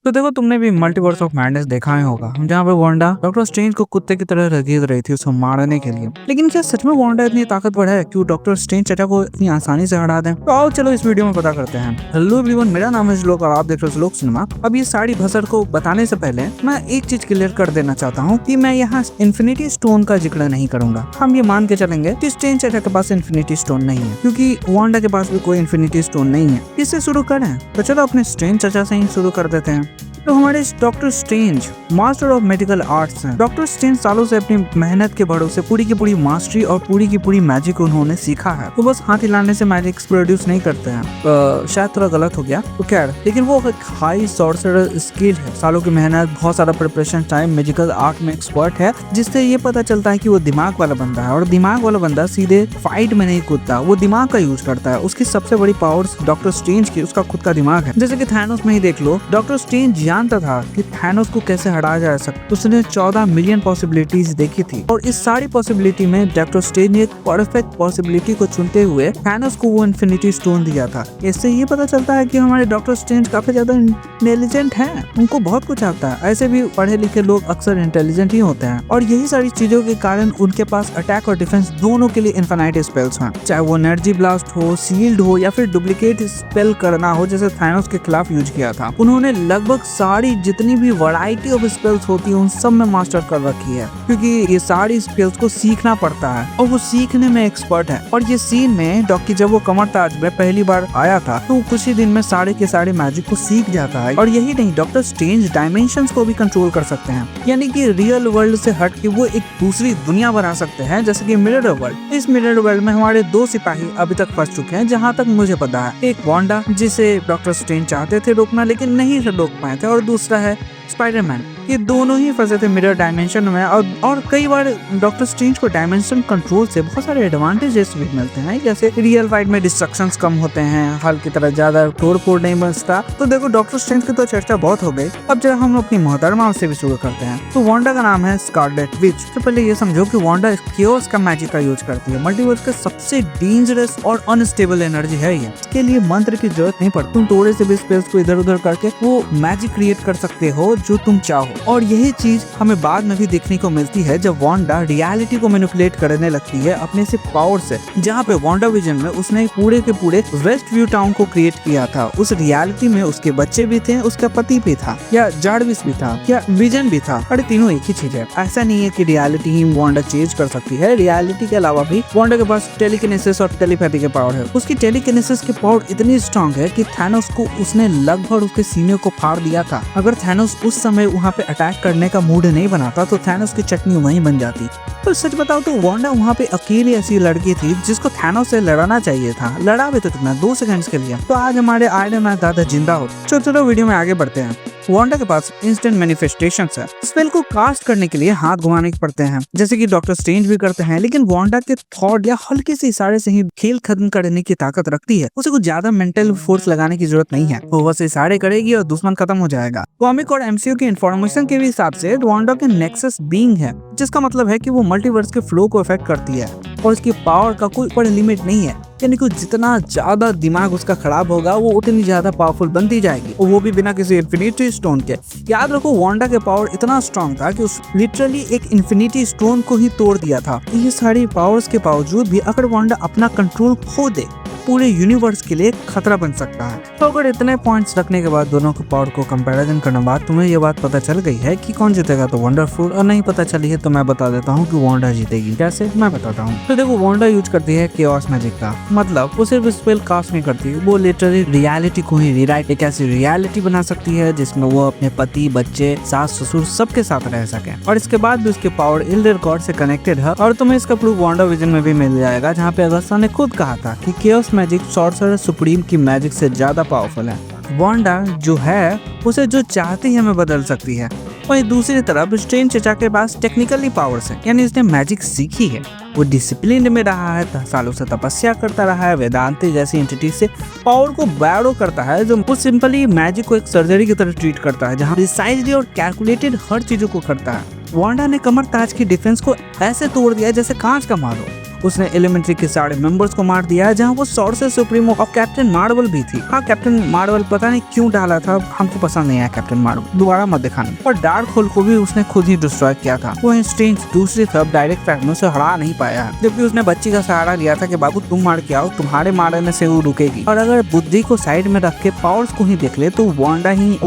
तो देखो, तुमने भी मल्टीवर्स ऑफ मैडनेस देखा ही होगा, जहाँ पे वांडा डॉक्टर स्ट्रेंज को कुत्ते की तरह रगेद रही थी उसको मारने के लिए। लेकिन क्या सच में वांडा इतनी ताकतवर है कि वो डॉक्टर स्ट्रेंज चचा को इतनी आसानी से हरा दें? तो आओ चलो इस वीडियो में पता करते हैं। हेलो एवरीवन, मेरा नाम है श्लोक और आप देख रहे हो श्लोक सिनेमा। अब ये सारी भसड़ को बताने से पहले मैं एक चीज क्लियर कर देना चाहता हूँ कि मैं यहाँ इन्फिनिटी स्टोन का जिक्र नहीं करूंगा। हम ये मान के चलेंगे कि स्ट्रेंज चचा के पास इन्फिनिटी स्टोन नहीं है, क्योंकि वांडा के पास भी कोई इन्फिनिटी स्टोन नहीं है। इससे शुरू करें तो चलो अपने स्ट्रेंज चचा से ही शुरू कर देते हैं। तो हमारे doctor strange master of medical arts हैं। डॉक्टर स्ट्रेंज सालों से अपनी मेहनत के भरोसे पूरी की पूरी मास्टरी और पूरी की पूरी मैजिक उन्होंने सीखा है। वो बस हाथ हिलाने से मैजिक प्रोड्यूस नहीं करते हैं। शायद थोड़ा गलत हो गया तो खैर, लेकिन वो एक हाई सॉर्सरर स्किल है। सालों की मेहनत, बहुत सारा प्रिपरेशन टाइम, मैजिकल आर्ट में एक्सपर्ट है, जिससे ये पता चलता है कि वो दिमाग वाला बंदा है। और दिमाग वाला बंदा सीधे फाइट में नहीं कूदता, वो दिमाग का यूज करता है। उसकी सबसे बड़ी पावर्स डॉक्टर स्ट्रेंज की उसका खुद का दिमाग है। जैसे कि थैनोस में ही देख लो, डॉक्टर स्ट्रेंज जानता था कि थैनोस को कैसे हराया जा सकता। उसने 14 मिलियन पॉसिबिलिटीज देखी थी और इस सारी पॉसिबिलिटी में डॉक्टर स्ट्रेंज ने एक परफेक्ट पॉसिबिलिटी को चुनते हुए थैनोस को वो इन्फिनिटी स्टोन दिया था। इससे ये पता चलता है कि हमारे डॉक्टर स्ट्रेंज काफी ज्यादा इंटेलिजेंट हैं। उनको बहुत कुछ आता है। ऐसे भी पढ़े लिखे लोग अक्सर इंटेलिजेंट ही होते हैं और यही सारी चीजों के कारण उनके पास अटैक और डिफेंस दोनों के लिए इनफिनाइट स्पेल्स हैं। चाहे वो एनर्जी ब्लास्ट हो, सील्ड हो या फिर डुप्लीकेट स्पेल करना हो, जैसे थैनोस के खिलाफ यूज किया था। उन्होंने लगभग सारी जितनी भी वैरायटी ऑफ स्पेल्स होती है उन सब में मास्टर कर रखी है, क्योंकि ये सारी स्पेल्स को सीखना पड़ता है और वो सीखने में एक्सपर्ट है। और ये सीन में डॉक्टर जब वो कमर ताज में पहली बार आया था तो कुछ ही दिन में सारे के सारे मैजिक को सीख जाता है। और यही नहीं, डॉक्टर स्ट्रेंज डायमेंशंस को भी कंट्रोल कर सकते हैं, यानी कि रियल वर्ल्ड से हट के वो एक दूसरी दुनिया बना सकते हैं, जैसे कि मिरर वर्ल्ड। इस मिरर वर्ल्ड में हमारे दो सिपाही अभी तक फंस चुके हैं, जहाँ तक मुझे पता है। एक वांडा, जिसे डॉक्टर स्ट्रेंज चाहते थे रोकना लेकिन नहीं रोक पाए थे, और दूसरा है स्पाइडरमैन। ये दोनों ही फंसे थे मिरर डायमेंशन में। और कई बार डॉक्टर स्ट्रेंज को डायमेंशन कंट्रोल से बहुत सारे एडवांटेजेस भी मिलते हैं, जैसे रियल फाइट में डिस्ट्रक्शंस कम होते हैं, हल की तरह ज्यादा तोड़ फोड़ नहीं बचता। तो देखो, डॉक्टर स्ट्रेंज की तो चर्चा बहुत हो गई। अब जरा हम अपनी मोहतरमा से भी शुरू करते हैं। तो वांडा का नाम है स्कारलेट विच। तो पहले ये समझो कि वांडा केओस का मैजिक का यूज करती है। मल्टीवर्स का सबसे डेंजरस और अनस्टेबल एनर्जी है ये। इसके लिए मंत्र की जरूरत नहीं पड़ती। तुम थोड़े से भी स्पेस को इधर उधर करके वो मैजिक क्रिएट कर सकते हो जो तुम चाहो। और यही चीज हमें बाद में भी देखने को मिलती है जब वांडा रियलिटी को मैनिपुलेट करने लगती है अपने से पावर से। जहाँ पे वांडा विजन में उसने पूरे के पूरे वेस्ट व्यू टाउन को क्रिएट किया था। उस रियलिटी में उसके बच्चे भी थे, उसका पति भी था, या जार्विस भी था, या विजन भी था। अरे तीनों एक ही चीज है। ऐसा नहीं है कि रियलिटी ही वांडा चेंज कर सकती है। रियलिटी के अलावा भी वांडा के पास टेलीकिनेसिस और टेलीपैथी के पावर है। उसकी टेलीकिनेसिस की पावर इतनी स्ट्रॉन्ग है कि थैनोस को उसने लगभग उसके सीने को फाड़ दिया था। अगर थैनोस उस समय वहाँ पे अटैक करने का मूड नहीं बनाता तो थैनोस की चटनी वहीं बन जाती। तो सच बताओ तो वांडा वहाँ पे अकेली ऐसी लड़की थी जिसको थैनोस से लड़ना चाहिए था। लड़ा भी तो कितना, 2 सेकंड्स के लिए। तो आज हमारे आयरन मैन दादा जिंदा हो। चलो वीडियो में आगे बढ़ते हैं। वांडा के पास इंस्टेंट मैनिफेस्टेशंस है। स्पेल को कास्ट करने के लिए हाथ घुमाने पड़ते हैं, जैसे कि डॉक्टर स्ट्रेंज भी करते हैं। लेकिन वांडा के थॉट या हल्के से इशारे से ही खेल खत्म करने की ताकत रखती है। उसे कुछ ज्यादा मेंटल फोर्स लगाने की जरूरत नहीं है। वो बस इशारे करेगी और दुश्मन खत्म हो जाएगा। कॉमिक और एमसीयू की इन्फॉर्मेशन के हिसाब से वांडा के नेक्सस बीइंग है, जिसका मतलब है कि वो मल्टीवर्स के फ्लो को इफेक्ट करती है और उसकी पावर का कोई ऊपर लिमिट नहीं है। यानी कि जितना ज्यादा दिमाग उसका खराब होगा वो उतनी ज्यादा पावरफुल बनती जाएगी, और वो भी बिना किसी इन्फिनिटी स्टोन के। याद रखो, वांडा के पावर इतना स्ट्रॉन्ग था कि उस लिटरली एक इन्फिनिटी स्टोन को ही तोड़ दिया था। ये सारी पावर्स के बावजूद भी अगर वांडा अपना कंट्रोल खो दे, पूरे यूनिवर्स के लिए खतरा बन सकता है। तो अगर इतने पॉइंट्स रखने के बाद दोनों के पावर को कंपैरिजन करने बाद तुम्हें ये बात पता चल गई है कि कौन जीतेगा, तो वंडरफुल। और नहीं पता चली है तो मैं बता देता हूँ कि वांडा जीतेगी। कैसे, मैं बताता हूँ। तो देखो, वांडा यूज करती है केओस मैजिक का। मतलब वो सिर्फ स्पेल कास्ट नहीं करती, वो लिटरली रियलिटी को ही रीराइट एक ऐसी रियलिटी बना सकती है जिसमें वो अपने पति, बच्चे, सास, ससुर सबके साथ रह सके। और इसके बाद भी उसके पावर इल्डर गॉड से कनेक्टेड है। और तुम्हें इसका प्रूफ वांडा विजन में भी मिल जाएगा, जहाँ पे अगस्ता ने खुद कहा था कि केओस मैजिक सॉर्सरर सुप्रीम की मैजिक से ज्यादा पावरफुल है। वांडा जो है उसे जो चाहती है में बदल सकती है। वहीं दूसरी तरफ स्ट्रेंज चचा के पास टेक्निकली पावर्स है, यानी उसने मैजिक सीखी है। वो डिसिप्लिन में रहा है, सालों से तपस्या करता रहा है, वेदांती जैसी एंटिटी से पावर को बैरो करता है, जो वो सिंपली मैजिक को एक सर्जरी की तरह ट्रीट करता है, जहाँ प्रिसाइजली और कैलकुलेटेड हर चीजों को करता है। वांडा ने कमर ताज की डिफेंस को ऐसे तोड़ दिया जैसे कांच का मारो। उसने एलिमेंट्री के सारे मेंबर्स को मार दिया, जहाँ वो सोर्सेस सुप्रीमो और कैप्टन मार्वल भी थी। हाँ, कैप्टन मार्वल पता नहीं क्यों डाला था, हमको पसंद नहीं आया कैप्टन मार्वल, दोबारा मत दिखाना। और डार्क होल को भी उसने खुद ही डिस्ट्रॉय किया था। वहीं स्ट्रेंज दूसरी तरफ डायरेक्ट फैक्टनोस से हरा नहीं पाया है, जबकि उसने बच्ची का सहारा लिया था कि बाबू तुम मार के आओ, तुम्हारे मारने से वो रुकेगी। और अगर बुद्धि को साइड में रख के पावर्स को ही देख ले तो वांडा ही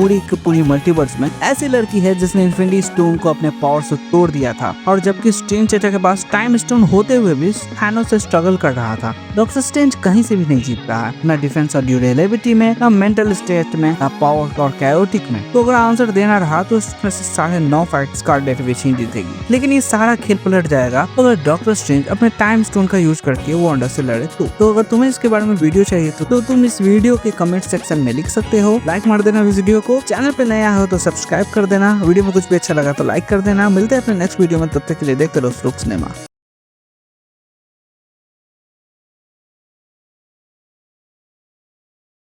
पूरी मल्टीवर्स में ऐसी लड़की है जिसने इन्फिनिटी स्टोन को अपने पावर से तोड़ दिया था। और जबकि स्ट्रेंज चचा के पास टाइम स्टोन होते हुए भी थैनोस से स्ट्रगल कर रहा था। डॉक्टर स्ट्रेंज कहीं से भी नहीं जीत रहा है, ना डिफेंस और ड्यूरेबिलिटी में, ना मेंटल स्टेट में, ना पावर और कैओटिक में। तो अगर आंसर देना रहा तो इसमें से 9.5 फाइट स्कारलेट विच ही जीतेगी। लेकिन ये सारा खेल पलट जाएगा अगर डॉक्टर स्ट्रेंज अपने टाइम स्टोन का यूज करके वांडा से लड़े तो अगर तुम्हें इसके बारे में वीडियो चाहिए तो तुम इस वीडियो के कमेंट सेक्शन में लिख सकते हो। लाइक मार देना इस वीडियो को, चैनल पे नया हो तो सब्सक्राइब कर देना, वीडियो में कुछ भी अच्छा लगा तो लाइक कर देना। मिलते हैं अपने नेक्स्ट वीडियो में, तब तक के लिए देखते रहो फ्लूक सिनेमा।